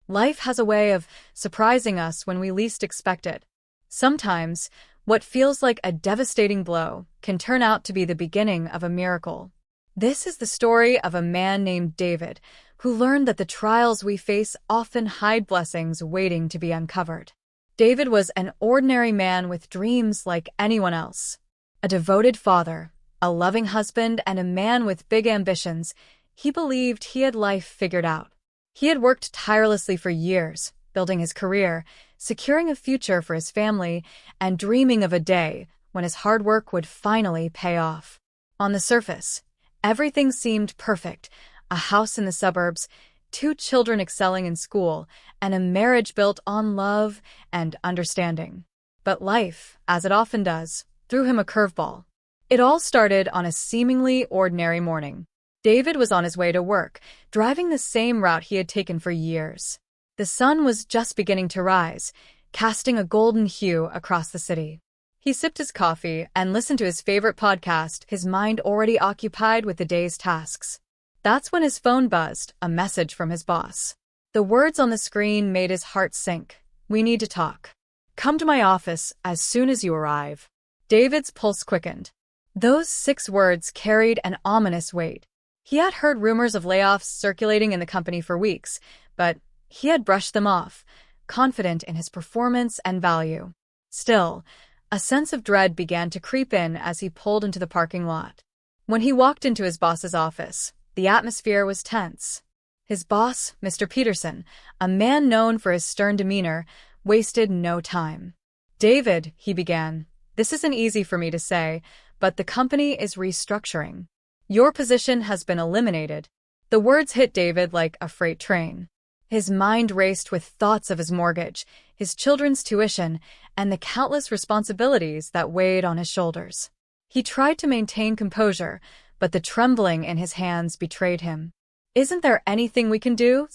Life has a way of surprising us when we least expect it. Sometimes, what feels like a devastating blow can turn out to be the beginning of a miracle. This is the story of a man named David, who learned that the trials we face often hide blessings waiting to be uncovered. David was an ordinary man with dreams like anyone else. A devoted father, a loving husband, and a man with big ambitions, he believed he had life figured out. He had worked tirelessly for years, building his career, securing a future for his family, and dreaming of a day when his hard work would finally pay off. On the surface, everything seemed perfect: a house in the suburbs, 2 children excelling in school, and a marriage built on love and understanding. But life, as it often does, threw him a curveball. It all started on a seemingly ordinary morning. David was on his way to work, driving the same route he had taken for years. The sun was just beginning to rise, casting a golden hue across the city. He sipped his coffee and listened to his favorite podcast, his mind already occupied with the day's tasks. That's when his phone buzzed, a message from his boss. The words on the screen made his heart sink. "We need to talk. Come to my office as soon as you arrive." David's pulse quickened. Those 6 words carried an ominous weight. He had heard rumors of layoffs circulating in the company for weeks, but he had brushed them off, confident in his performance and value. Still, a sense of dread began to creep in as he pulled into the parking lot. When he walked into his boss's office, the atmosphere was tense. His boss, Mr. Peterson, a man known for his stern demeanor, wasted no time. "David," he began, "this isn't easy for me to say, but the company is restructuring. Your position has been eliminated." The words hit David like a freight train. His mind raced with thoughts of his mortgage, his children's tuition, and the countless responsibilities that weighed on his shoulders. He tried to maintain composure, but the trembling in his hands betrayed him. "Isn't there anything we can do?"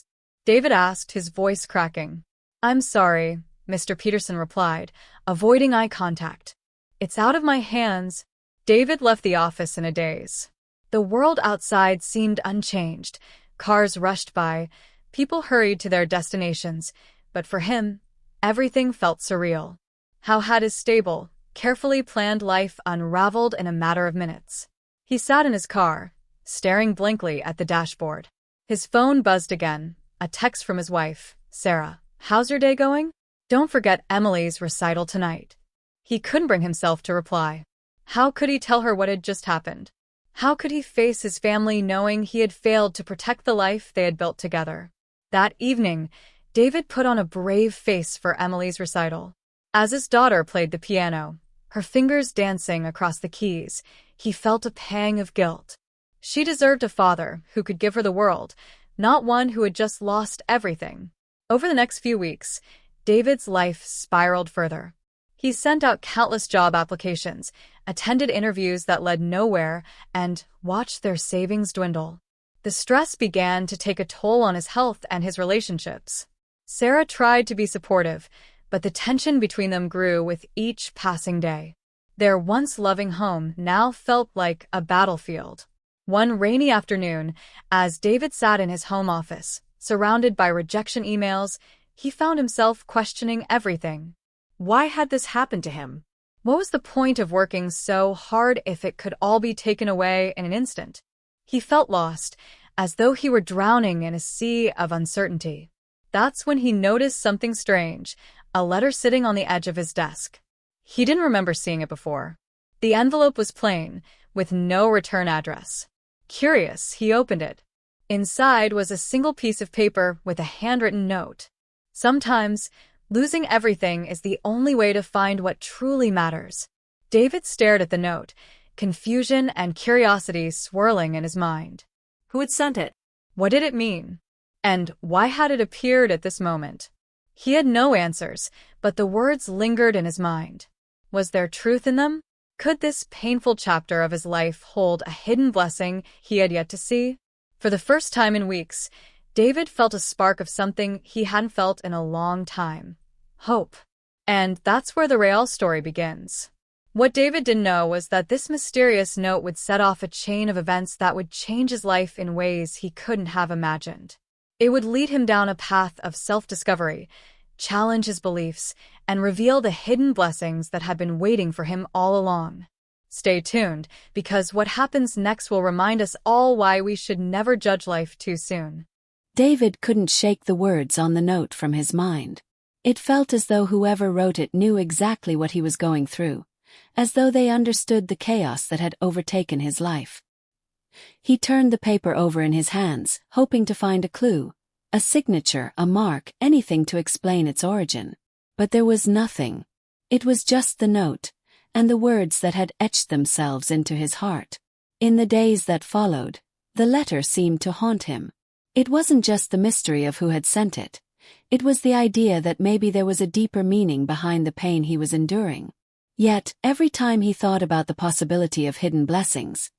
David asked, his voice cracking. "I'm sorry," Mr. Peterson replied, avoiding eye contact. "It's out of my hands." David left the office in a daze. The world outside seemed unchanged. Cars rushed by, people hurried to their destinations, but for him, everything felt surreal. How had his stable, carefully planned life unraveled in a matter of minutes? He sat in his car, staring blankly at the dashboard. His phone buzzed again, a text from his wife, Sarah. "How's your day going? Don't forget Emily's recital tonight." He couldn't bring himself to reply. How could he tell her what had just happened? How could he face his family knowing he had failed to protect the life they had built together? That evening, David put on a brave face for Emily's recital. As his daughter played the piano, her fingers dancing across the keys, he felt a pang of guilt. She deserved a father who could give her the world, not one who had just lost everything. Over the next few weeks, David's life spiraled further. He sent out countless job applications, attended interviews that led nowhere, and watched their savings dwindle. The stress began to take a toll on his health and his relationships. Sarah tried to be supportive, but the tension between them grew with each passing day. Their once loving home now felt like a battlefield. One rainy afternoon, as David sat in his home office, surrounded by rejection emails, he found himself questioning everything. Why had this happened to him? What was the point of working so hard if it could all be taken away in an instant? He felt lost, as though he were drowning in a sea of uncertainty. That's when he noticed something strange, a letter sitting on the edge of his desk. He didn't remember seeing it before. The envelope was plain, with no return address. Curious, he opened it. Inside was a single piece of paper with a handwritten note. "Sometimes, losing everything is the only way to find what truly matters." David stared at the note, confusion and curiosity swirling in his mind. Who had sent it? What did it mean? And why had it appeared at this moment? He had no answers, but the words lingered in his mind. Was there truth in them? Could this painful chapter of his life hold a hidden blessing he had yet to see? For the first time in weeks, David felt a spark of something he hadn't felt in a long time. Hope. And that's where the real story begins. What David didn't know was that this mysterious note would set off a chain of events that would change his life in ways he couldn't have imagined. It would lead him down a path of self-discovery, challenge his beliefs, and reveal the hidden blessings that had been waiting for him all along. Stay tuned, because what happens next will remind us all why we should never judge life too soon. David couldn't shake the words on the note from his mind. It felt as though whoever wrote it knew exactly what he was going through, as though they understood the chaos that had overtaken his life. He turned the paper over in his hands, hoping to find a clue, a signature, a mark, anything to explain its origin. But there was nothing. It was just the note, and the words that had etched themselves into his heart. In the days that followed, the letter seemed to haunt him. It wasn't just the mystery of who had sent it. It was the idea that maybe there was a deeper meaning behind the pain he was enduring. Yet, every time he thought about the possibility of hidden blessings,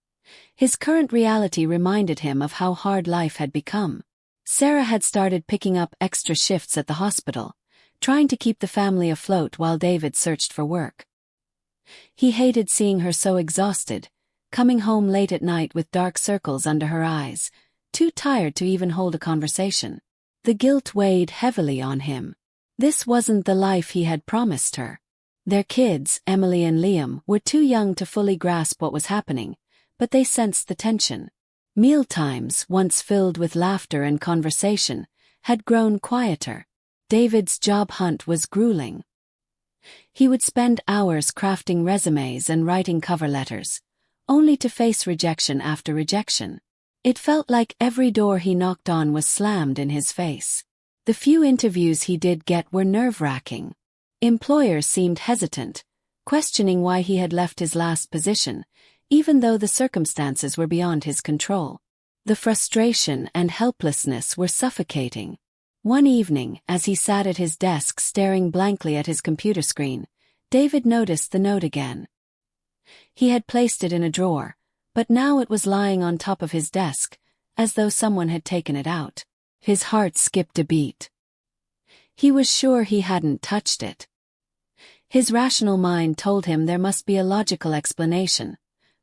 his current reality reminded him of how hard life had become. Sarah had started picking up extra shifts at the hospital, trying to keep the family afloat while David searched for work. He hated seeing her so exhausted, coming home late at night with dark circles under her eyes, too tired to even hold a conversation. The guilt weighed heavily on him. This wasn't the life he had promised her. Their kids, Emily and Liam, were too young to fully grasp what was happening, but they sensed the tension. Mealtimes, once filled with laughter and conversation, had grown quieter. David's job hunt was grueling. He would spend hours crafting resumes and writing cover letters, only to face rejection after rejection. It felt like every door he knocked on was slammed in his face. The few interviews he did get were nerve-wracking. Employers seemed hesitant, questioning why he had left his last position, even though the circumstances were beyond his control. The frustration and helplessness were suffocating. One evening, as he sat at his desk staring blankly at his computer screen, David noticed the note again. He had placed it in a drawer, but now it was lying on top of his desk, as though someone had taken it out. His heart skipped a beat. He was sure he hadn't touched it. His rational mind told him there must be a logical explanation.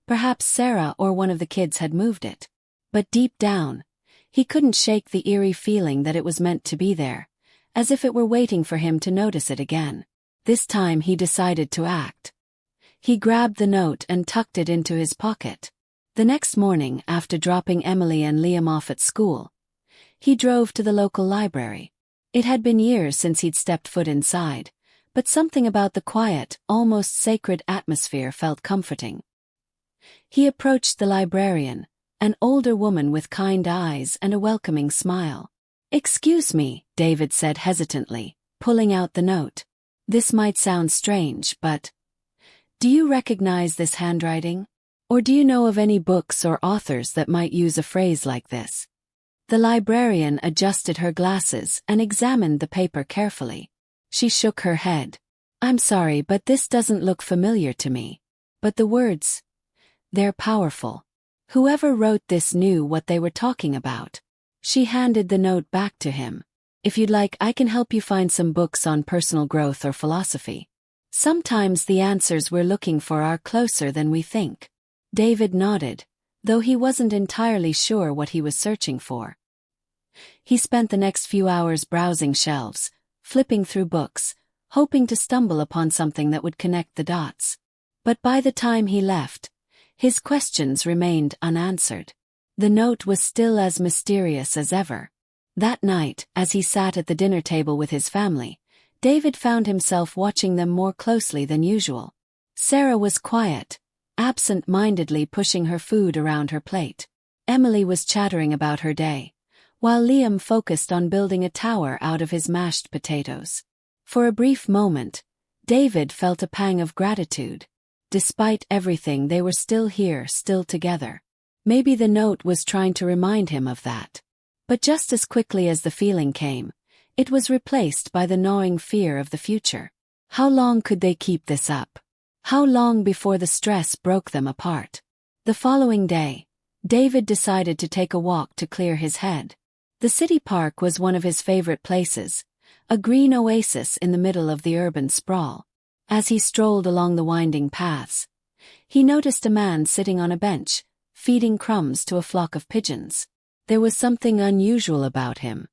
Perhaps Sarah or one of the kids had moved it. But deep down, he couldn't shake the eerie feeling that it was meant to be there, as if it were waiting for him to notice it again. This time he decided to act. He grabbed the note and tucked it into his pocket. The next morning, after dropping Emily and Liam off at school, he drove to the local library. It had been years since he'd stepped foot inside, but something about the quiet, almost sacred atmosphere felt comforting. He approached the librarian, an older woman with kind eyes and a welcoming smile. "Excuse me," David said hesitantly, pulling out the note. "This might sound strange, but do you recognize this handwriting? Or do you know of any books or authors that might use a phrase like this?" The librarian adjusted her glasses and examined the paper carefully. She shook her head. "I'm sorry, but this doesn't look familiar to me. But the words, they're powerful. Whoever wrote this knew what they were talking about." She handed the note back to him. "If you'd like, I can help you find some books on personal growth or philosophy. Sometimes the answers we're looking for are closer than we think." David nodded, though he wasn't entirely sure what he was searching for. He spent the next few hours browsing shelves, flipping through books, hoping to stumble upon something that would connect the dots. But by the time he left, his questions remained unanswered. The note was still as mysterious as ever. That night, as he sat at the dinner table with his family, David found himself watching them more closely than usual. Sarah was quiet, absent-mindedly pushing her food around her plate. Emily was chattering about her day, while Liam focused on building a tower out of his mashed potatoes. For a brief moment, David felt a pang of gratitude. Despite everything, they were still here, still together. Maybe the note was trying to remind him of that. But just as quickly as the feeling came, it was replaced by the gnawing fear of the future. How long could they keep this up? How long before the stress broke them apart? The following day, David decided to take a walk to clear his head. The city park was one of his favorite places, a green oasis in the middle of the urban sprawl. As he strolled along the winding paths, he noticed a man sitting on a bench, feeding crumbs to a flock of pigeons. There was something unusual about him.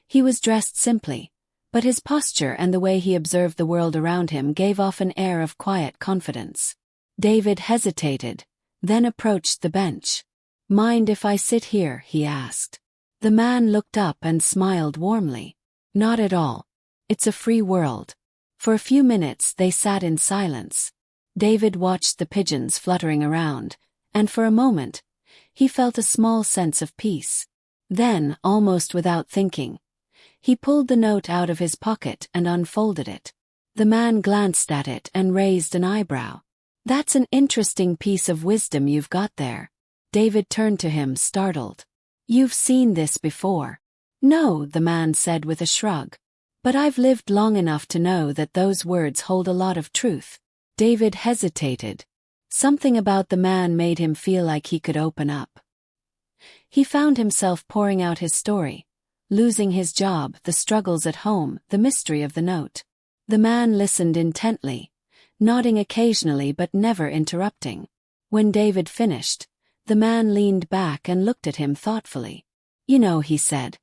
He was dressed simply, but his posture and the way he observed the world around him gave off an air of quiet confidence. David hesitated, then approached the bench. "Mind if I sit here?" he asked. The man looked up and smiled warmly. "Not at all. It's a free world." For a few minutes they sat in silence. David watched the pigeons fluttering around, and for a moment, he felt a small sense of peace. Then, almost without thinking, he pulled the note out of his pocket and unfolded it. The man glanced at it and raised an eyebrow. "That's an interesting piece of wisdom you've got there." David turned to him, startled. "You've seen this before?" "No," the man said with a shrug. "But I've lived long enough to know that those words hold a lot of truth." David hesitated. Something about the man made him feel like he could open up. He found himself pouring out his story, losing his job, the struggles at home, the mystery of the note. The man listened intently, nodding occasionally but never interrupting. When David finished, the man leaned back and looked at him thoughtfully. "You know," he said,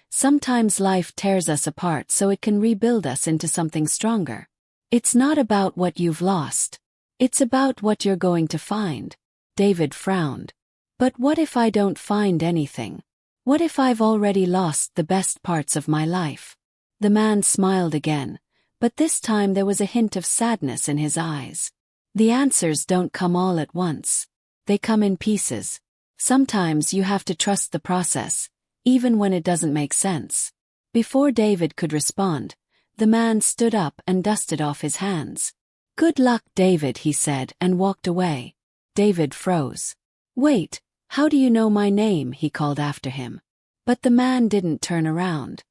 "sometimes life tears us apart so it can rebuild us into something stronger. It's not about what you've lost. It's about what you're going to find." David frowned. "But what if I don't find anything? What if I've already lost the best parts of my life?" The man smiled again, but this time there was a hint of sadness in his eyes. "The answers don't come all at once. They come in pieces. Sometimes you have to trust the process, even when it doesn't make sense." Before David could respond, the man stood up and dusted off his hands. "Good luck, David," he said and walked away. David froze. "Wait. How do you know my name?" he called after him. But the man didn't turn around.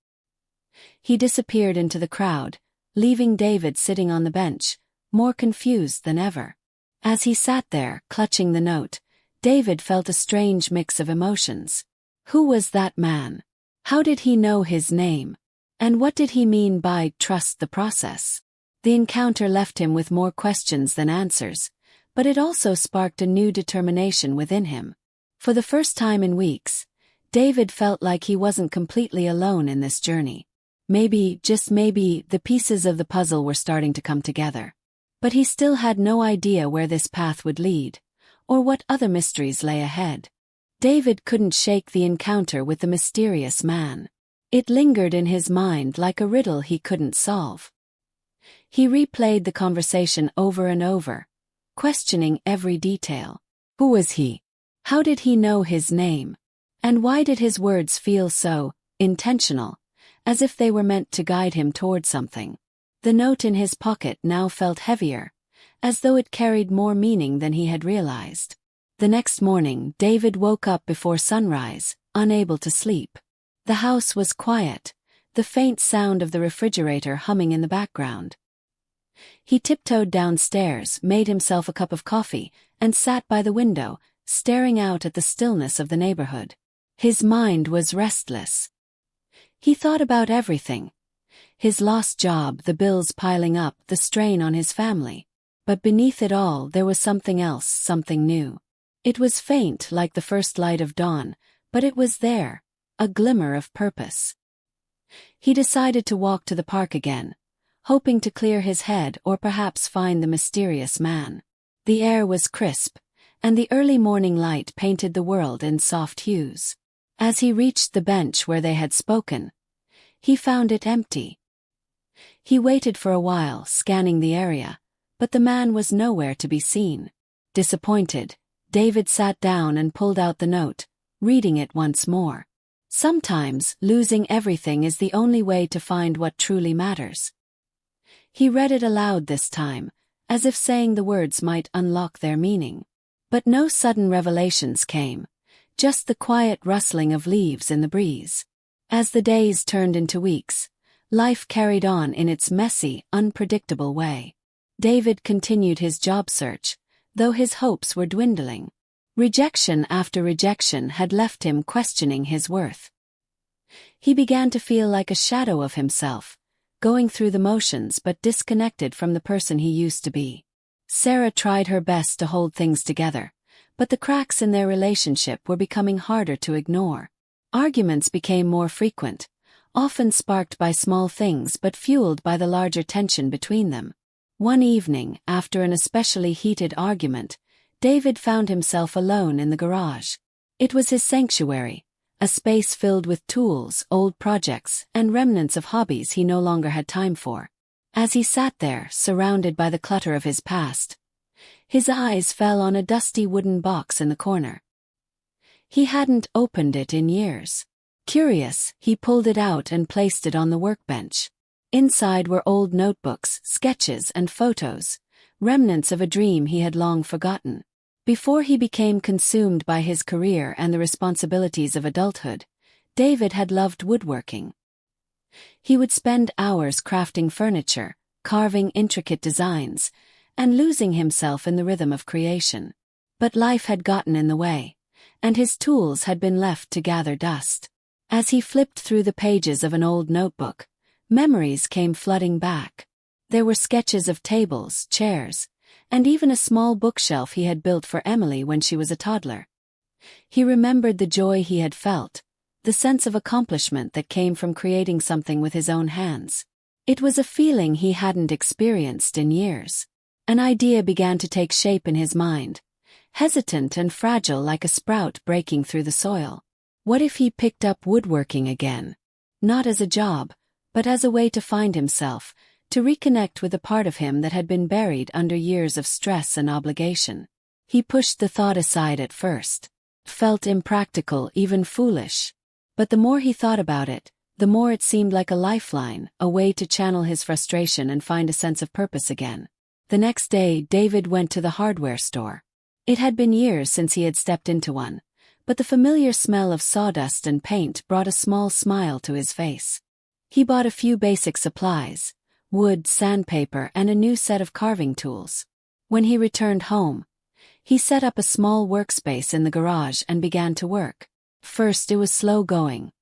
He disappeared into the crowd, leaving David sitting on the bench, more confused than ever. As he sat there, clutching the note, David felt a strange mix of emotions. Who was that man? How did he know his name? And what did he mean by trust the process? The encounter left him with more questions than answers, but it also sparked a new determination within him. For the first time in weeks, David felt like he wasn't completely alone in this journey. Maybe, just maybe, the pieces of the puzzle were starting to come together. But he still had no idea where this path would lead, or what other mysteries lay ahead. David couldn't shake the encounter with the mysterious man. It lingered in his mind like a riddle he couldn't solve. He replayed the conversation over and over, questioning every detail. Who was he? How did he know his name? And why did his words feel so intentional, as if they were meant to guide him toward something? The note in his pocket now felt heavier, as though it carried more meaning than he had realized. The next morning, David woke up before sunrise, unable to sleep. The house was quiet, the faint sound of the refrigerator humming in the background. He tiptoed downstairs, made himself a cup of coffee, and sat by the window, staring out at the stillness of the neighborhood. His mind was restless. He thought about everything. His lost job, the bills piling up, the strain on his family. But beneath it all there was something else, something new. It was faint like the first light of dawn, but it was there, a glimmer of purpose. He decided to walk to the park again, hoping to clear his head or perhaps find the mysterious man. The air was crisp, and the early morning light painted the world in soft hues. As he reached the bench where they had spoken, he found it empty. He waited for a while, scanning the area, but the man was nowhere to be seen. Disappointed, David sat down and pulled out the note, reading it once more. Sometimes, losing everything is the only way to find what truly matters. He read it aloud this time, as if saying the words might unlock their meaning. But no sudden revelations came, just the quiet rustling of leaves in the breeze. As the days turned into weeks, life carried on in its messy, unpredictable way. David continued his job search, though his hopes were dwindling. Rejection after rejection had left him questioning his worth. He began to feel like a shadow of himself, going through the motions but disconnected from the person he used to be. Sarah tried her best to hold things together, But the cracks in their relationship were becoming harder to ignore. Arguments became more frequent, often sparked by small things but fueled by the larger tension between them. One evening, after an especially heated argument, David found himself alone in the garage. It was his sanctuary, a space filled with tools, old projects, and remnants of hobbies he no longer had time for. As he sat there, surrounded by the clutter of his past, his eyes fell on a dusty wooden box in the corner. He hadn't opened it in years. Curious, he pulled it out and placed it on the workbench. Inside were old notebooks, sketches, and photos, remnants of a dream he had long forgotten. Before he became consumed by his career and the responsibilities of adulthood, David had loved woodworking. He would spend hours crafting furniture, carving intricate designs, and losing himself in the rhythm of creation. But life had gotten in the way, and his tools had been left to gather dust. As he flipped through the pages of an old notebook, memories came flooding back. There were sketches of tables, chairs, and even a small bookshelf he had built for Emily when she was a toddler. He remembered the joy he had felt, the sense of accomplishment that came from creating something with his own hands. It was a feeling he hadn't experienced in years. An idea began to take shape in his mind, hesitant and fragile like a sprout breaking through the soil. What if he picked up woodworking again? Not as a job, but as a way to find himself, to reconnect with a part of him that had been buried under years of stress and obligation. He pushed the thought aside at first. Felt impractical, even foolish. But the more he thought about it, the more it seemed like a lifeline, a way to channel his frustration and find a sense of purpose again. The next day, David went to the hardware store. It had been years since he had stepped into one, but the familiar smell of sawdust and paint brought a small smile to his face. He bought a few basic supplies, wood, sandpaper, and a new set of carving tools. When he returned home, he set up a small workspace in the garage and began to work. First it was slow going.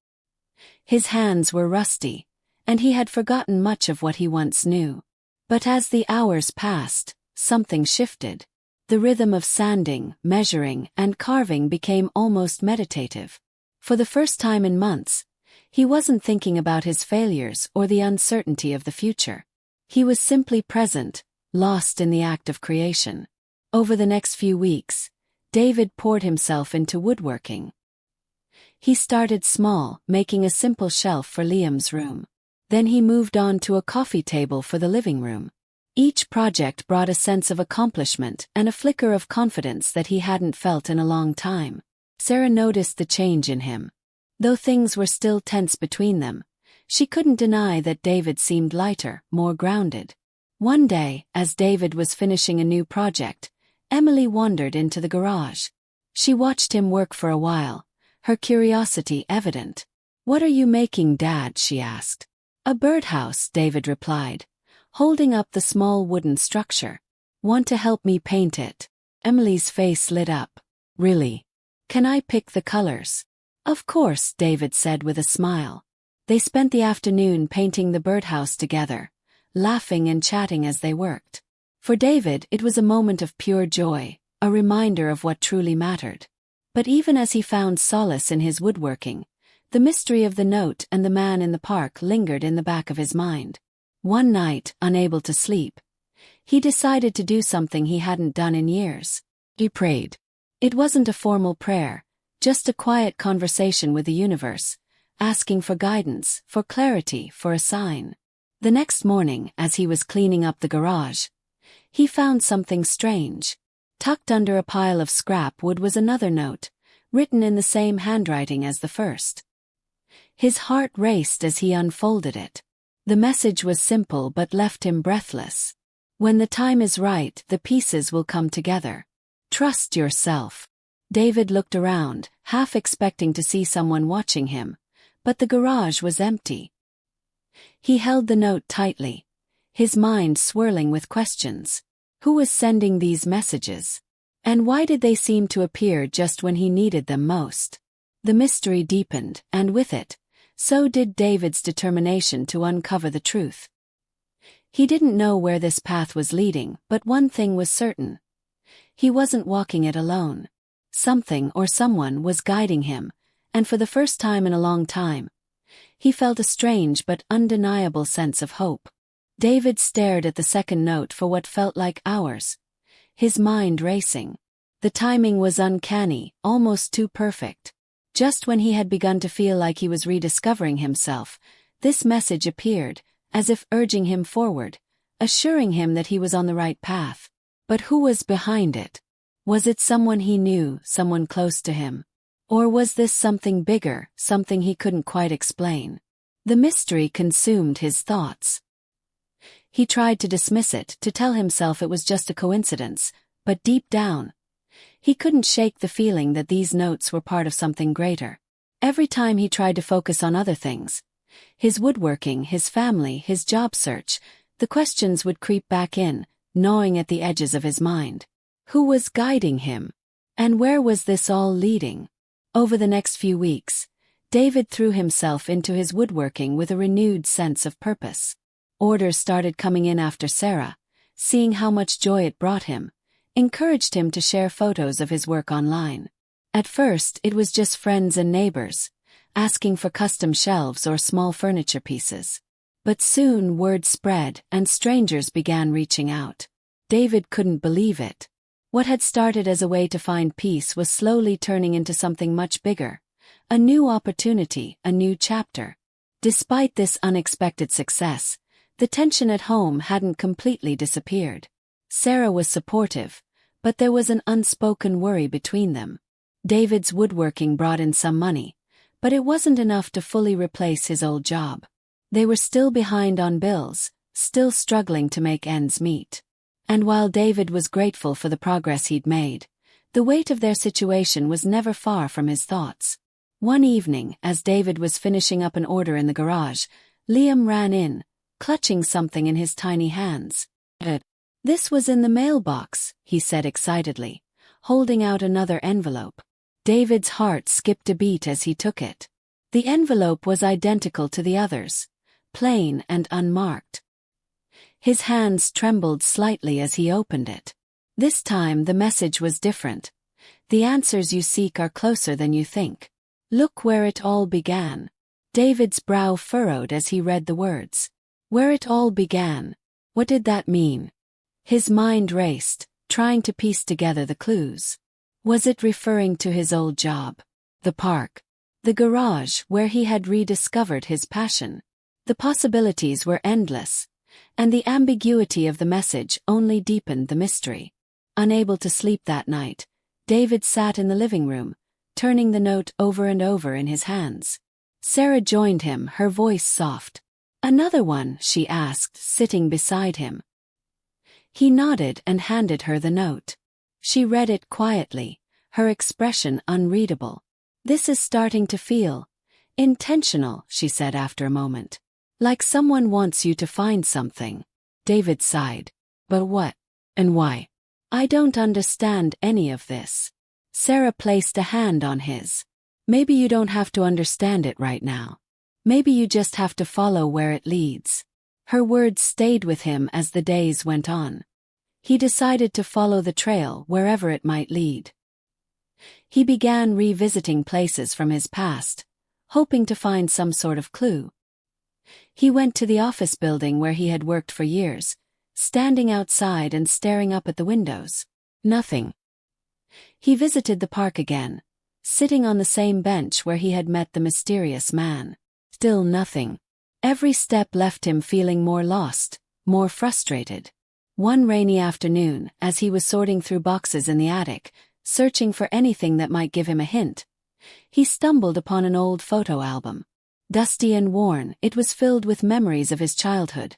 His hands were rusty, and he had forgotten much of what he once knew. But as the hours passed, something shifted. The rhythm of sanding, measuring, and carving became almost meditative. For the first time in months, he wasn't thinking about his failures or the uncertainty of the future. He was simply present, lost in the act of creation. Over the next few weeks, David poured himself into woodworking. He started small, making a simple shelf for Liam's room. Then he moved on to a coffee table for the living room. Each project brought a sense of accomplishment and a flicker of confidence that he hadn't felt in a long time. Sarah noticed the change in him. Though things were still tense between them, she couldn't deny that David seemed lighter, more grounded. One day, as David was finishing a new project, Emily wandered into the garage. She watched him work for a while, her curiosity evident. "What are you making, Dad?" she asked. "A birdhouse," David replied, holding up the small wooden structure. "Want to help me paint it?" Emily's face lit up. "Really? Can I pick the colors?" "Of course," David said with a smile. They spent the afternoon painting the birdhouse together, laughing and chatting as they worked. For David, it was a moment of pure joy, a reminder of what truly mattered. But even as he found solace in his woodworking, the mystery of the note and the man in the park lingered in the back of his mind. One night, unable to sleep, he decided to do something he hadn't done in years. He prayed. It wasn't a formal prayer, just a quiet conversation with the universe, asking for guidance, for clarity, for a sign. The next morning, as he was cleaning up the garage, he found something strange. Tucked under a pile of scrap wood was another note, written in the same handwriting as the first. His heart raced as he unfolded it. The message was simple but left him breathless. "When the time is right, the pieces will come together. Trust yourself." David looked around, half expecting to see someone watching him, but the garage was empty. He held the note tightly, his mind swirling with questions. Who was sending these messages? And why did they seem to appear just when he needed them most? The mystery deepened, and with it, so did David's determination to uncover the truth. He didn't know where this path was leading, but one thing was certain. He wasn't walking it alone. Something or someone was guiding him, and for the first time in a long time, he felt a strange but undeniable sense of hope. David stared at the second note for what felt like hours, his mind racing. The timing was uncanny, almost too perfect. Just when he had begun to feel like he was rediscovering himself, this message appeared, as if urging him forward, assuring him that he was on the right path. But who was behind it? Was it someone he knew, someone close to him? Or was this something bigger, something he couldn't quite explain? The mystery consumed his thoughts. He tried to dismiss it, to tell himself it was just a coincidence, but deep down, he couldn't shake the feeling that these notes were part of something greater. Every time he tried to focus on other things, his woodworking, his family, his job search, the questions would creep back in, gnawing at the edges of his mind. Who was guiding him? And where was this all leading? Over the next few weeks, David threw himself into his woodworking with a renewed sense of purpose. Orders started coming in after Sarah, seeing how much joy it brought him, encouraged him to share photos of his work online. At first, it was just friends and neighbors, asking for custom shelves or small furniture pieces. But soon word spread and strangers began reaching out. David couldn't believe it. What had started as a way to find peace was slowly turning into something much bigger. A new opportunity, a new chapter. Despite this unexpected success, the tension at home hadn't completely disappeared. Sarah was supportive, but there was an unspoken worry between them. David's woodworking brought in some money, but it wasn't enough to fully replace his old job. They were still behind on bills, still struggling to make ends meet. And while David was grateful for the progress he'd made, the weight of their situation was never far from his thoughts. One evening, as David was finishing up an order in the garage, Liam ran in, clutching something in his tiny hands. This was in the mailbox, he said excitedly, holding out another envelope. David's heart skipped a beat as he took it. The envelope was identical to the others, plain and unmarked. His hands trembled slightly as he opened it. This time the message was different. The answers you seek are closer than you think. Look where it all began. David's brow furrowed as he read the words. Where it all began. What did that mean? His mind raced, trying to piece together the clues. Was it referring to his old job? The park? The garage where he had rediscovered his passion? The possibilities were endless, and the ambiguity of the message only deepened the mystery. Unable to sleep that night, David sat in the living room, turning the note over and over in his hands. Sarah joined him, her voice soft. Another one, she asked, sitting beside him. He nodded and handed her the note. She read it quietly, her expression unreadable. This is starting to feel intentional, she said after a moment. Like someone wants you to find something. David sighed. But what? And why? I don't understand any of this. Sarah placed a hand on his. Maybe you don't have to understand it right now. Maybe you just have to follow where it leads. Her words stayed with him as the days went on. He decided to follow the trail wherever it might lead. He began revisiting places from his past, hoping to find some sort of clue. He went to the office building where he had worked for years, standing outside and staring up at the windows. Nothing. He visited the park again, sitting on the same bench where he had met the mysterious man. Still nothing. Every step left him feeling more lost, more frustrated. One rainy afternoon, as he was sorting through boxes in the attic, searching for anything that might give him a hint, he stumbled upon an old photo album. Dusty and worn, it was filled with memories of his childhood.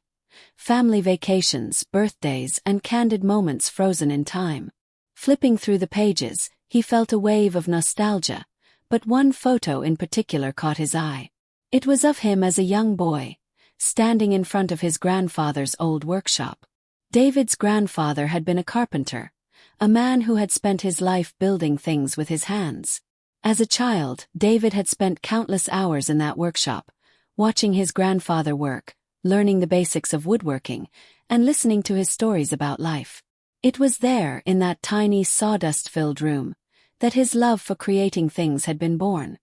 Family vacations, birthdays, and candid moments frozen in time. Flipping through the pages, he felt a wave of nostalgia, but one photo in particular caught his eye. It was of him as a young boy, standing in front of his grandfather's old workshop. David's grandfather had been a carpenter, a man who had spent his life building things with his hands. As a child, David had spent countless hours in that workshop, watching his grandfather work, learning the basics of woodworking, and listening to his stories about life. It was there, in that tiny sawdust-filled room, that his love for creating things had been born.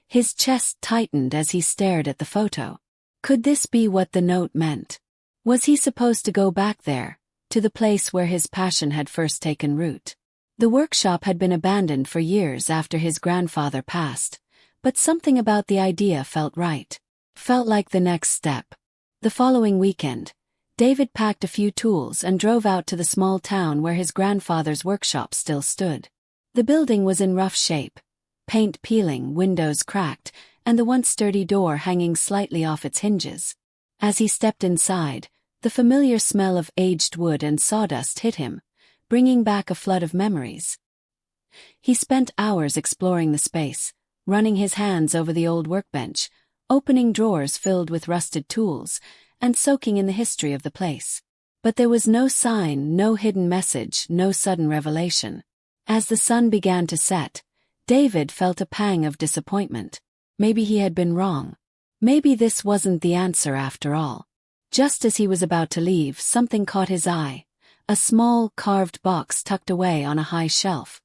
His chest tightened as he stared at the photo. Could this be what the note meant? Was he supposed to go back there, to the place where his passion had first taken root? The workshop had been abandoned for years after his grandfather passed, but something about the idea felt right. Felt like the next step. The following weekend, David packed a few tools and drove out to the small town where his grandfather's workshop still stood. The building was in rough shape, paint peeling, windows cracked, and the once sturdy door hanging slightly off its hinges. As he stepped inside, the familiar smell of aged wood and sawdust hit him, bringing back a flood of memories. He spent hours exploring the space, running his hands over the old workbench, opening drawers filled with rusted tools, and soaking in the history of the place. But there was no sign, no hidden message, no sudden revelation. As the sun began to set, David felt a pang of disappointment. Maybe he had been wrong. Maybe this wasn't the answer after all. Just as he was about to leave, something caught his eye. A small, carved box tucked away on a high shelf.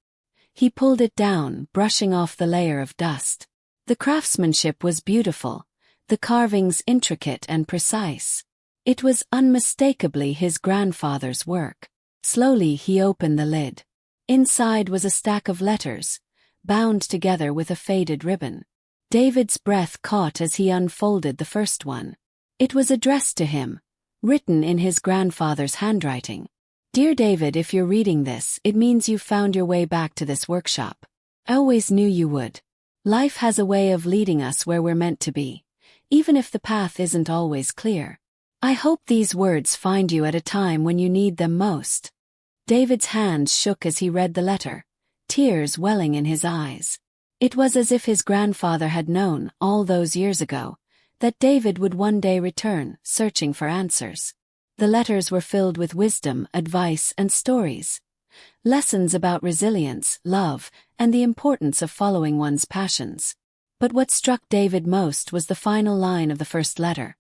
He pulled it down, brushing off the layer of dust. The craftsmanship was beautiful, the carvings intricate and precise. It was unmistakably his grandfather's work. Slowly he opened the lid. Inside was a stack of letters, bound together with a faded ribbon. David's breath caught as he unfolded the first one. It was addressed to him, written in his grandfather's handwriting. Dear David, if you're reading this, it means you've found your way back to this workshop. I always knew you would. Life has a way of leading us where we're meant to be, even if the path isn't always clear. I hope these words find you at a time when you need them most. David's hands shook as he read the letter, tears welling in his eyes. It was as if his grandfather had known, all those years ago, that David would one day return, searching for answers. The letters were filled with wisdom, advice, and stories. Lessons about resilience, love, and the importance of following one's passions. But what struck David most was the final line of the first letter.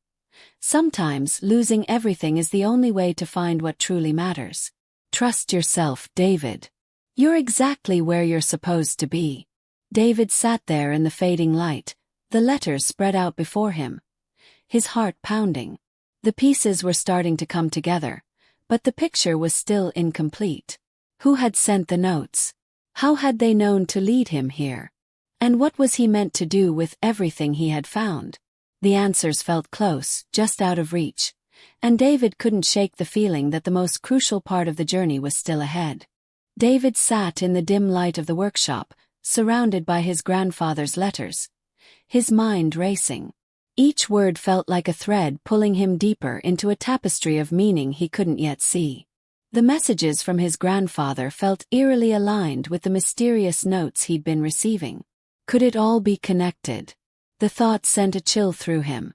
Sometimes losing everything is the only way to find what truly matters. Trust yourself, David. You're exactly where you're supposed to be. David sat there in the fading light, the letters spread out before him, his heart pounding. The pieces were starting to come together, but the picture was still incomplete. Who had sent the notes? How had they known to lead him here? And what was he meant to do with everything he had found? The answers felt close, just out of reach, and David couldn't shake the feeling that the most crucial part of the journey was still ahead. David sat in the dim light of the workshop, surrounded by his grandfather's letters, his mind racing. Each word felt like a thread pulling him deeper into a tapestry of meaning he couldn't yet see. The messages from his grandfather felt eerily aligned with the mysterious notes he'd been receiving. Could it all be connected? The thought sent a chill through him.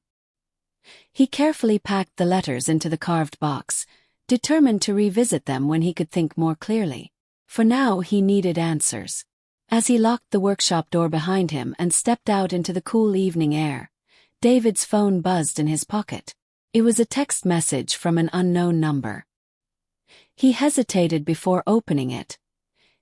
He carefully packed the letters into the carved box, determined to revisit them when he could think more clearly. For now he needed answers. As he locked the workshop door behind him and stepped out into the cool evening air, David's phone buzzed in his pocket. It was a text message from an unknown number. He hesitated before opening it,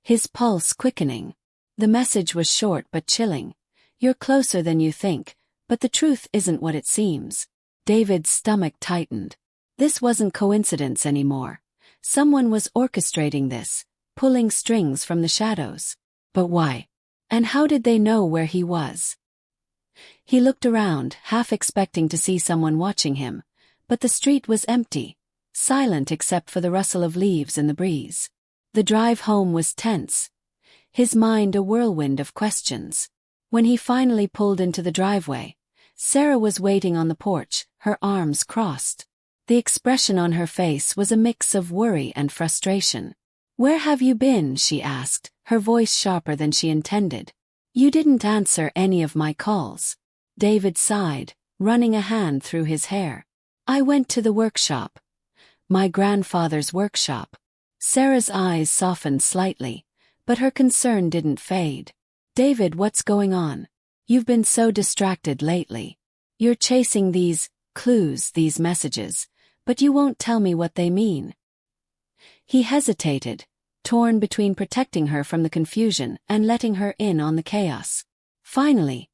his pulse quickening. The message was short but chilling. You're closer than you think, but the truth isn't what it seems. David's stomach tightened. This wasn't coincidence anymore. Someone was orchestrating this, pulling strings from the shadows. But why? And how did they know where he was? He looked around, half expecting to see someone watching him, but the street was empty, silent except for the rustle of leaves in the breeze. The drive home was tense, his mind a whirlwind of questions. When he finally pulled into the driveway, Sarah was waiting on the porch, her arms crossed. The expression on her face was a mix of worry and frustration. "Where have you been?" she asked, her voice sharper than she intended. "You didn't answer any of my calls." David sighed, running a hand through his hair. "I went to the workshop. My grandfather's workshop." Sarah's eyes softened slightly, but her concern didn't fade. "David, what's going on? You've been so distracted lately. You're chasing these clues, these messages, but you won't tell me what they mean." He hesitated, torn between protecting her from the confusion and letting her in on the chaos. Finally,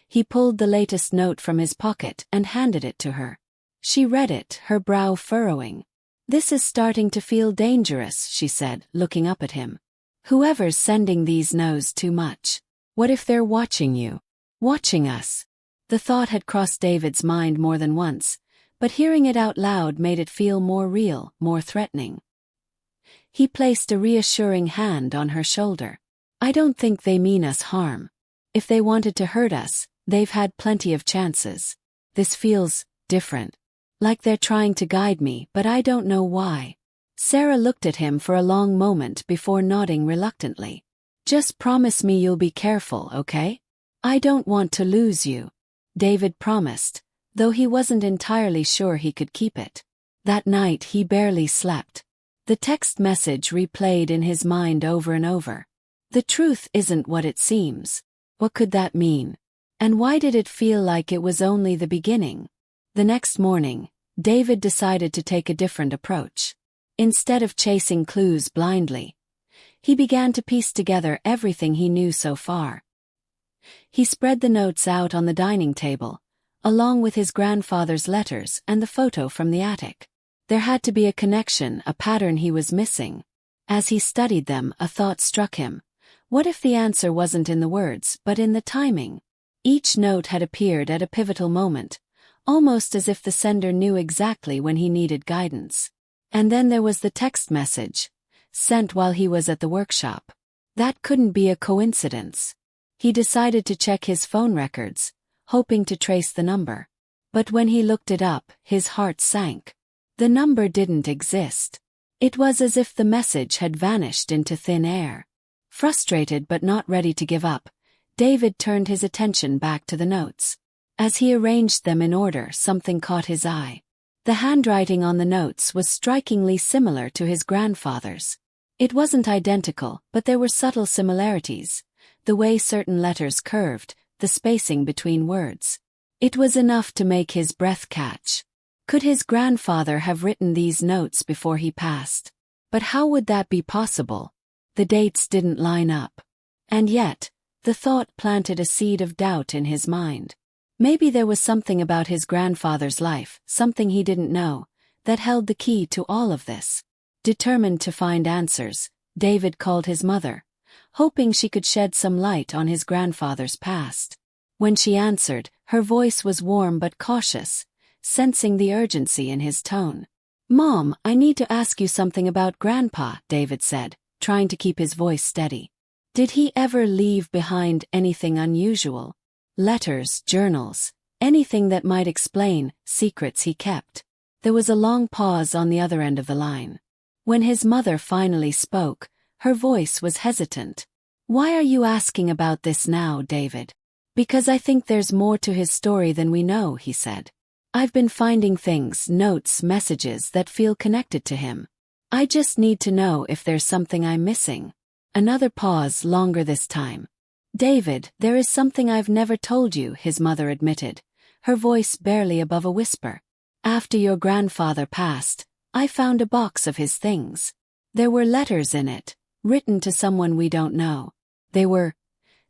he pulled the latest note from his pocket and handed it to her. She read it, her brow furrowing. "This is starting to feel dangerous," she said, looking up at him. "Whoever's sending these knows too much. What if they're watching you? Watching us?" The thought had crossed David's mind more than once, but hearing it out loud made it feel more real, more threatening. He placed a reassuring hand on her shoulder. "I don't think they mean us harm. If they wanted to hurt us, they've had plenty of chances. This feels different. Like they're trying to guide me, but I don't know why." Sarah looked at him for a long moment before nodding reluctantly. "Just promise me you'll be careful, okay? I don't want to lose you," David promised, though he wasn't entirely sure he could keep it. That night he barely slept. The text message replayed in his mind over and over. The truth isn't what it seems. What could that mean? And why did it feel like it was only the beginning? The next morning, David decided to take a different approach. Instead of chasing clues blindly, he began to piece together everything he knew so far. He spread the notes out on the dining table, along with his grandfather's letters and the photo from the attic. There had to be a connection, a pattern he was missing. As he studied them, a thought struck him. What if the answer wasn't in the words, but in the timing? Each note had appeared at a pivotal moment, almost as if the sender knew exactly when he needed guidance. And then there was the text message, sent while he was at the workshop. That couldn't be a coincidence. He decided to check his phone records, hoping to trace the number. But when he looked it up, his heart sank. The number didn't exist. It was as if the message had vanished into thin air. Frustrated but not ready to give up, David turned his attention back to the notes. As he arranged them in order, something caught his eye. The handwriting on the notes was strikingly similar to his grandfather's. It wasn't identical, but there were subtle similarities. The way certain letters curved, the spacing between words. It was enough to make his breath catch. Could his grandfather have written these notes before he passed? But how would that be possible? The dates didn't line up. And yet, the thought planted a seed of doubt in his mind. Maybe there was something about his grandfather's life, something he didn't know, that held the key to all of this. Determined to find answers, David called his mother, hoping she could shed some light on his grandfather's past. When she answered, her voice was warm but cautious, sensing the urgency in his tone. "Mom, I need to ask you something about Grandpa," David said, trying to keep his voice steady. "Did he ever leave behind anything unusual? Letters, journals, anything that might explain secrets he kept?" There was a long pause on the other end of the line. When his mother finally spoke, her voice was hesitant. "Why are you asking about this now, David?" "Because I think there's more to his story than we know," he said. "I've been finding things, notes, messages that feel connected to him. I just need to know if there's something I'm missing." Another pause, longer this time. "David, there is something I've never told you," his mother admitted, her voice barely above a whisper. "After your grandfather passed, I found a box of his things. There were letters in it, written to someone we don't know. They were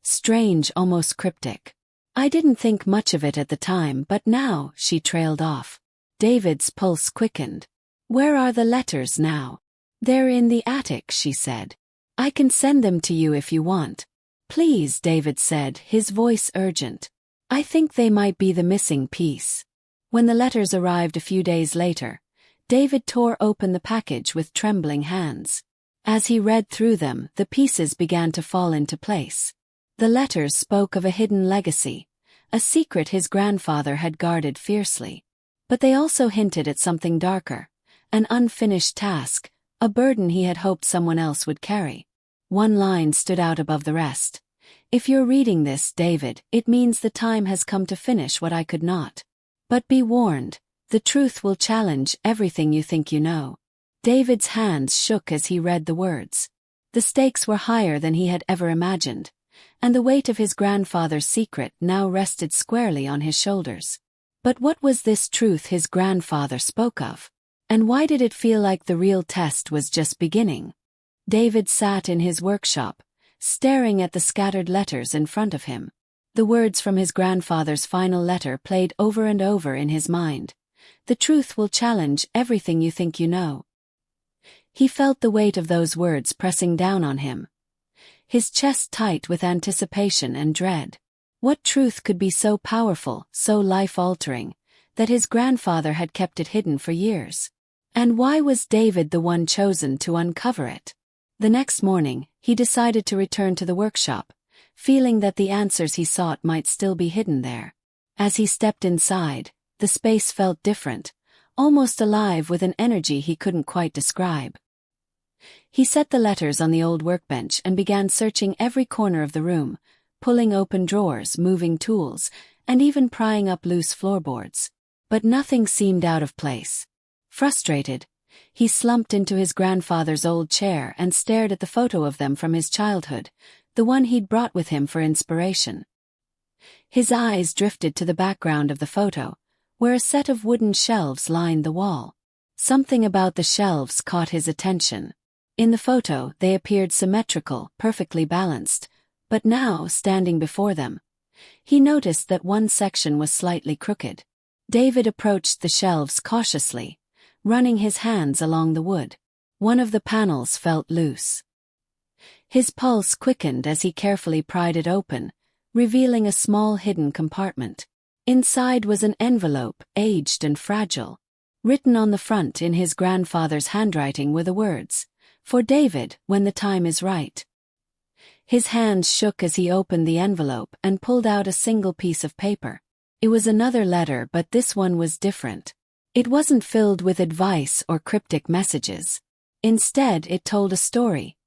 strange, almost cryptic. I didn't think much of it at the time, but now," she trailed off. David's pulse quickened. "Where are the letters now?" "They're in the attic," she said. "I can send them to you if you want." "Please," David said, his voice urgent. "I think they might be the missing piece." When the letters arrived a few days later, David tore open the package with trembling hands. As he read through them, the pieces began to fall into place. The letters spoke of a hidden legacy, a secret his grandfather had guarded fiercely. But they also hinted at something darker, an unfinished task, a burden he had hoped someone else would carry. One line stood out above the rest. "If you're reading this, David, it means the time has come to finish what I could not. But be warned, the truth will challenge everything you think you know." David's hands shook as he read the words. The stakes were higher than he had ever imagined, and the weight of his grandfather's secret now rested squarely on his shoulders. But what was this truth his grandfather spoke of? And why did it feel like the real test was just beginning? David sat in his workshop, staring at the scattered letters in front of him. The words from his grandfather's final letter played over and over in his mind. The truth will challenge everything you think you know. He felt the weight of those words pressing down on him, his chest tight with anticipation and dread. What truth could be so powerful, so life-altering, that his grandfather had kept it hidden for years? And why was David the one chosen to uncover it? The next morning, he decided to return to the workshop, feeling that the answers he sought might still be hidden there. As he stepped inside, the space felt different, almost alive with an energy he couldn't quite describe. He set the letters on the old workbench and began searching every corner of the room, pulling open drawers, moving tools, and even prying up loose floorboards. But nothing seemed out of place. Frustrated, he slumped into his grandfather's old chair and stared at the photo of them from his childhood, the one he'd brought with him for inspiration. His eyes drifted to the background of the photo, where a set of wooden shelves lined the wall. Something about the shelves caught his attention. In the photo, they appeared symmetrical, perfectly balanced, but now, standing before them, he noticed that one section was slightly crooked. David approached the shelves cautiously, running his hands along the wood. One of the panels felt loose. His pulse quickened as he carefully pried it open, revealing a small hidden compartment. Inside was an envelope, aged and fragile. Written on the front in his grandfather's handwriting were the words, "For David, when the time is right." His hands shook as he opened the envelope and pulled out a single piece of paper. It was another letter, but this one was different. It wasn't filled with advice or cryptic messages. Instead, it told a story.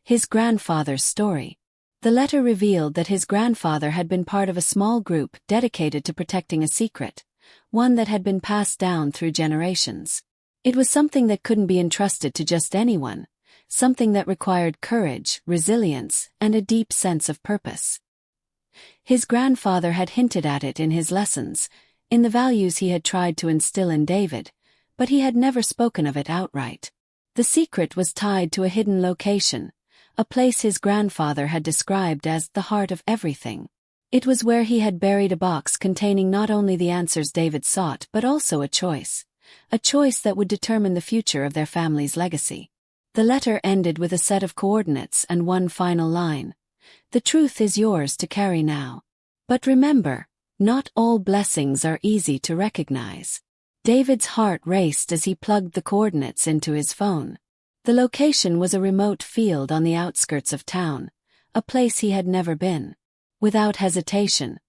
His grandfather's story. The letter revealed that his grandfather had been part of a small group dedicated to protecting a secret, one that had been passed down through generations. It was something that couldn't be entrusted to just anyone, something that required courage, resilience, and a deep sense of purpose. His grandfather had hinted at it in his lessons, in the values he had tried to instill in David, but he had never spoken of it outright. The secret was tied to a hidden location, a place his grandfather had described as the heart of everything. It was where he had buried a box containing not only the answers David sought but also a choice that would determine the future of their family's legacy. The letter ended with a set of coordinates and one final line. "The truth is yours to carry now. But remember, not all blessings are easy to recognize." David's heart raced as he plugged the coordinates into his phone. The location was a remote field on the outskirts of town, a place he had never been. Without hesitation,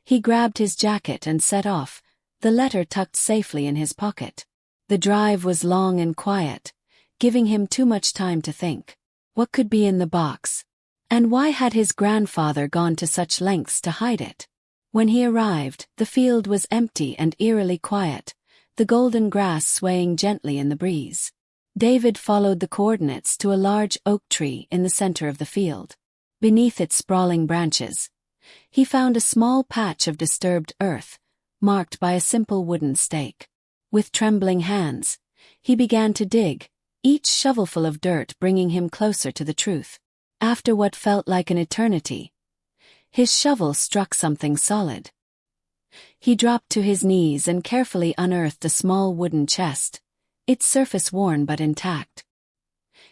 he grabbed his jacket and set off, the letter tucked safely in his pocket. The drive was long and quiet, giving him too much time to think. What could be in the box? And why had his grandfather gone to such lengths to hide it? When he arrived, the field was empty and eerily quiet, the golden grass swaying gently in the breeze. David followed the coordinates to a large oak tree in the center of the field. Beneath its sprawling branches, he found a small patch of disturbed earth, marked by a simple wooden stake. With trembling hands, he began to dig, each shovelful of dirt bringing him closer to the truth. After what felt like an eternity, his shovel struck something solid. He dropped to his knees and carefully unearthed a small wooden chest, its surface worn but intact.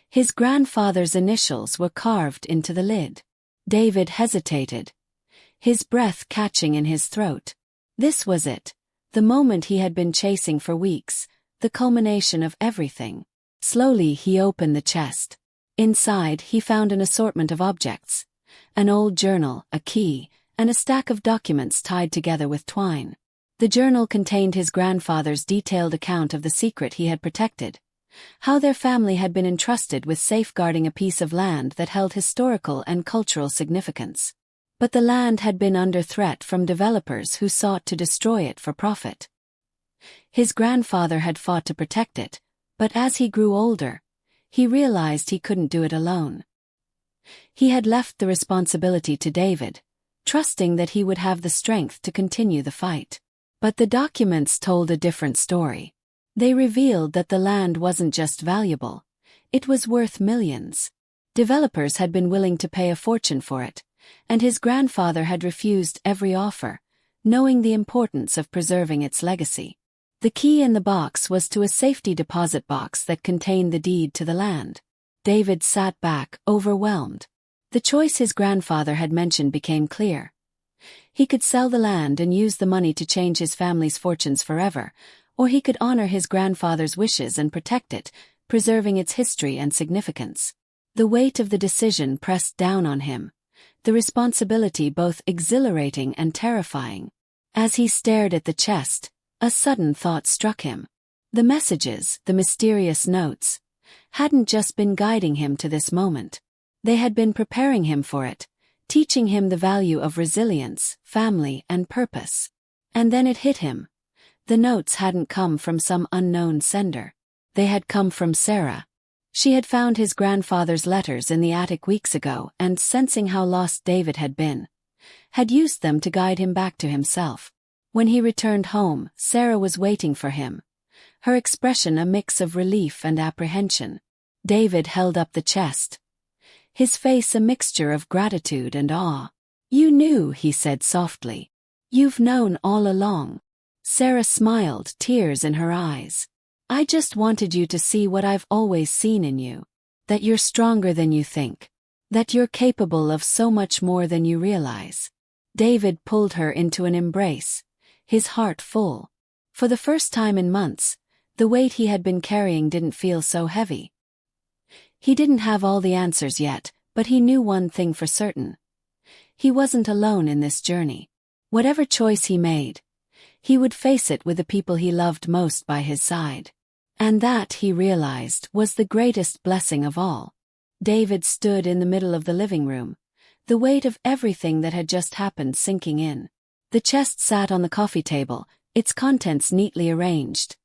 His grandfather's initials were carved into the lid. David hesitated, his breath catching in his throat. This was it, the moment he had been chasing for weeks, the culmination of everything. Slowly he opened the chest. Inside he found an assortment of objects, an old journal, a key, and a stack of documents tied together with twine. The journal contained his grandfather's detailed account of the secret he had protected, how their family had been entrusted with safeguarding a piece of land that held historical and cultural significance. But the land had been under threat from developers who sought to destroy it for profit. His grandfather had fought to protect it, but as he grew older, he realized he couldn't do it alone. He had left the responsibility to David, trusting that he would have the strength to continue the fight. But the documents told a different story. They revealed that the land wasn't just valuable, It was worth millions. Developers had been willing to pay a fortune for it, and his grandfather had refused every offer, knowing the importance of preserving its legacy. The key in the box was to a safety deposit box that contained the deed to the land. David sat back, overwhelmed. The choice his grandfather had mentioned became clear. He could sell the land and use the money to change his family's fortunes forever, or he could honor his grandfather's wishes and protect it, preserving its history and significance. The weight of the decision pressed down on him, the responsibility both exhilarating and terrifying. As he stared at the chest, a sudden thought struck him. The messages, the mysterious notes, hadn't just been guiding him to this moment. They had been preparing him for it, teaching him the value of resilience, family, and purpose. And then it hit him. The notes hadn't come from some unknown sender. They had come from Sarah. She had found his grandfather's letters in the attic weeks ago and, sensing how lost David had been, had used them to guide him back to himself. When he returned home, Sarah was waiting for him, her expression a mix of relief and apprehension. David held up the chest, his face a mixture of gratitude and awe. "You knew," he said softly. "You've known all along." Sarah smiled, tears in her eyes. "I just wanted you to see what I've always seen in you. That you're stronger than you think. That you're capable of so much more than you realize." David pulled her into an embrace, his heart full. For the first time in months, the weight he had been carrying didn't feel so heavy. He didn't have all the answers yet, but he knew one thing for certain. He wasn't alone in this journey. Whatever choice he made, he would face it with the people he loved most by his side. And that, he realized, was the greatest blessing of all. David stood in the middle of the living room, the weight of everything that had just happened sinking in. The chest sat on the coffee table, its contents neatly arranged.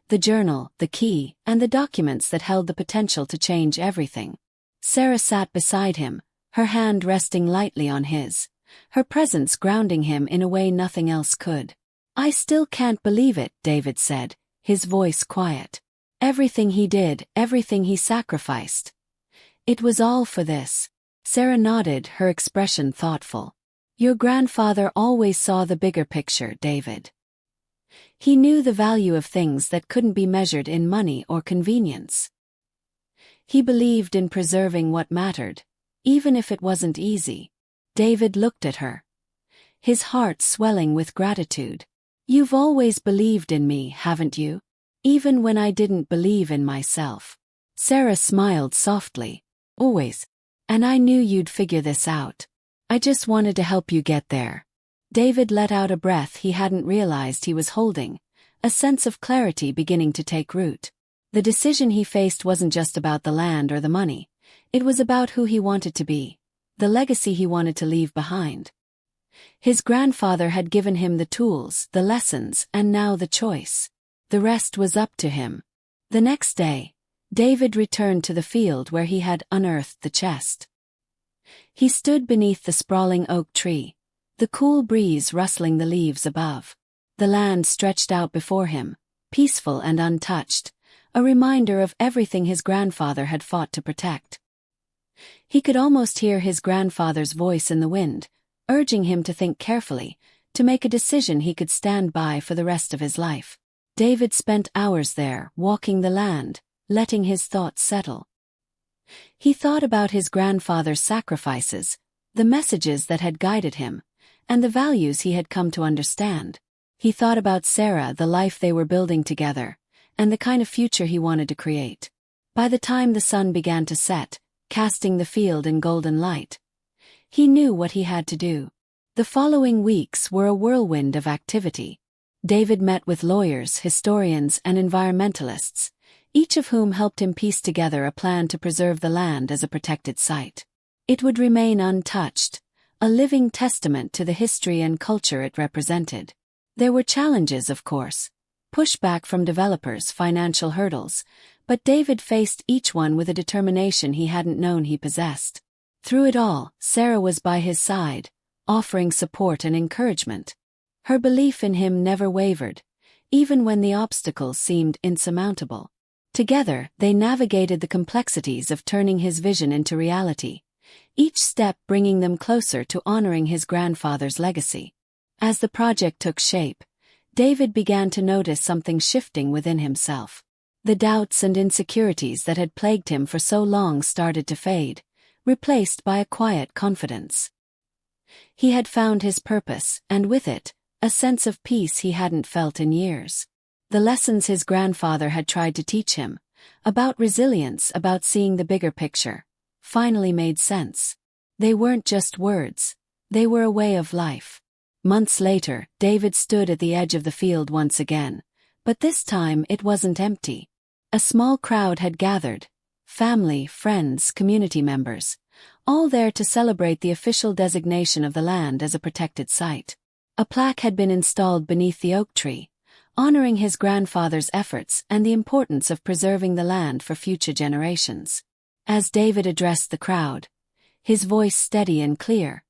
The journal, the key, and the documents that held the potential to change everything. Sarah sat beside him, her hand resting lightly on his, her presence grounding him in a way nothing else could. "I still can't believe it," David said, his voice quiet. "Everything he did, everything he sacrificed. It was all for this." Sarah nodded, her expression thoughtful. "Your grandfather always saw the bigger picture, David. He knew the value of things that couldn't be measured in money or convenience. He believed in preserving what mattered, even if it wasn't easy." David looked at her, his heart swelling with gratitude. "You've always believed in me, haven't you? Even when I didn't believe in myself." Sarah smiled softly. "Always. And I knew you'd figure this out. I just wanted to help you get there." David let out a breath he hadn't realized he was holding, a sense of clarity beginning to take root. The decision he faced wasn't just about the land or the money. It was about who he wanted to be, the legacy he wanted to leave behind. His grandfather had given him the tools, the lessons, and now the choice. The rest was up to him. The next day, David returned to the field where he had unearthed the chest. He stood beneath the sprawling oak tree, the cool breeze rustling the leaves above. The land stretched out before him, peaceful and untouched, a reminder of everything his grandfather had fought to protect. He could almost hear his grandfather's voice in the wind, urging him to think carefully, to make a decision he could stand by for the rest of his life. David spent hours there, walking the land, letting his thoughts settle. He thought about his grandfather's sacrifices, the messages that had guided him, and the values he had come to understand. He thought about Sarah, the life they were building together, and the kind of future he wanted to create. By the time the sun began to set, casting the field in golden light, he knew what he had to do. The following weeks were a whirlwind of activity. David met with lawyers, historians, and environmentalists, each of whom helped him piece together a plan to preserve the land as a protected site. It would remain untouched, a living testament to the history and culture it represented. There were challenges, of course, pushback from developers, financial hurdles, but David faced each one with a determination he hadn't known he possessed. Through it all, Sarah was by his side, offering support and encouragement. Her belief in him never wavered, even when the obstacles seemed insurmountable. Together, they navigated the complexities of turning his vision into reality, each step bringing them closer to honoring his grandfather's legacy. As the project took shape, David began to notice something shifting within himself. The doubts and insecurities that had plagued him for so long started to fade, replaced by a quiet confidence. He had found his purpose, and with it, a sense of peace he hadn't felt in years. The lessons his grandfather had tried to teach him, about resilience, about seeing the bigger picture, finally made sense. They weren't just words, they were a way of life. Months later, David stood at the edge of the field once again, but this time it wasn't empty. A small crowd had gathered, family, friends, community members, all there to celebrate the official designation of the land as a protected site. A plaque had been installed beneath the oak tree, honoring his grandfather's efforts and the importance of preserving the land for future generations. As David addressed the crowd, his voice steady and clear,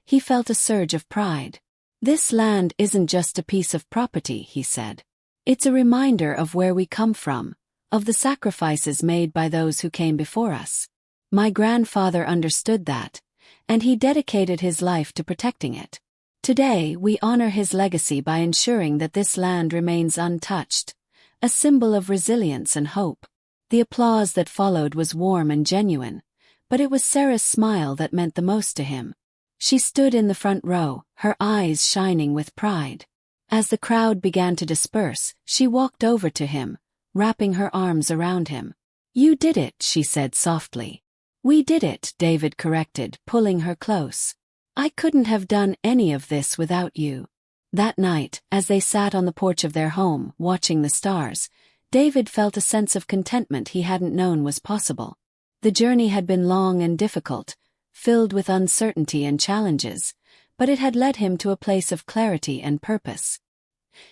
he felt a surge of pride. "This land isn't just a piece of property," he said. "It's a reminder of where we come from, of the sacrifices made by those who came before us. My grandfather understood that, and he dedicated his life to protecting it. Today, we honor his legacy by ensuring that this land remains untouched, a symbol of resilience and hope." The applause that followed was warm and genuine, but it was Sarah's smile that meant the most to him. She stood in the front row, her eyes shining with pride. As the crowd began to disperse, she walked over to him, wrapping her arms around him. "You did it," she said softly. "We did it," David corrected, pulling her close. "I couldn't have done any of this without you." That night, as they sat on the porch of their home, watching the stars, David felt a sense of contentment he hadn't known was possible. The journey had been long and difficult, filled with uncertainty and challenges, but it had led him to a place of clarity and purpose.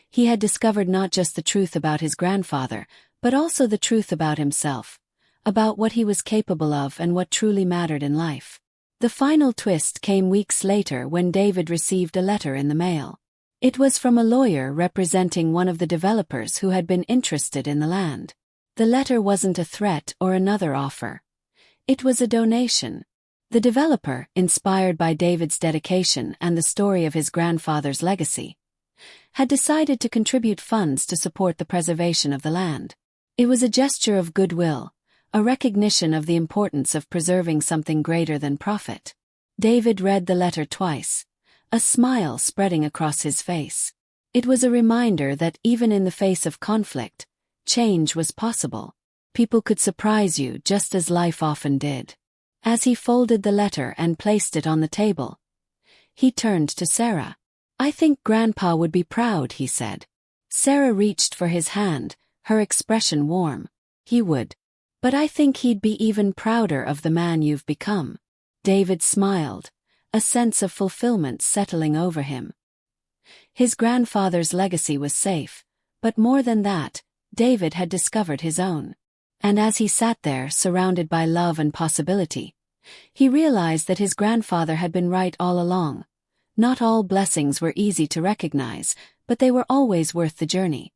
He had discovered not just the truth about his grandfather, but also the truth about himself, about what he was capable of and what truly mattered in life. The final twist came weeks later when David received a letter in the mail. It was from a lawyer representing one of the developers who had been interested in the land. The letter wasn't a threat or another offer. It was a donation. The developer, inspired by David's dedication and the story of his grandfather's legacy, had decided to contribute funds to support the preservation of the land. It was a gesture of goodwill, a recognition of the importance of preserving something greater than profit. David read the letter twice, a smile spreading across his face. It was a reminder that even in the face of conflict, change was possible. People could surprise you just as life often did. As he folded the letter and placed it on the table, he turned to Sarah. "I think Grandpa would be proud," he said. Sarah reached for his hand, her expression warm. "He would. But I think he'd be even prouder of the man you've become." David smiled, a sense of fulfillment settling over him. His grandfather's legacy was safe, but more than that, David had discovered his own. And as he sat there, surrounded by love and possibility, he realized that his grandfather had been right all along. Not all blessings were easy to recognize, but they were always worth the journey.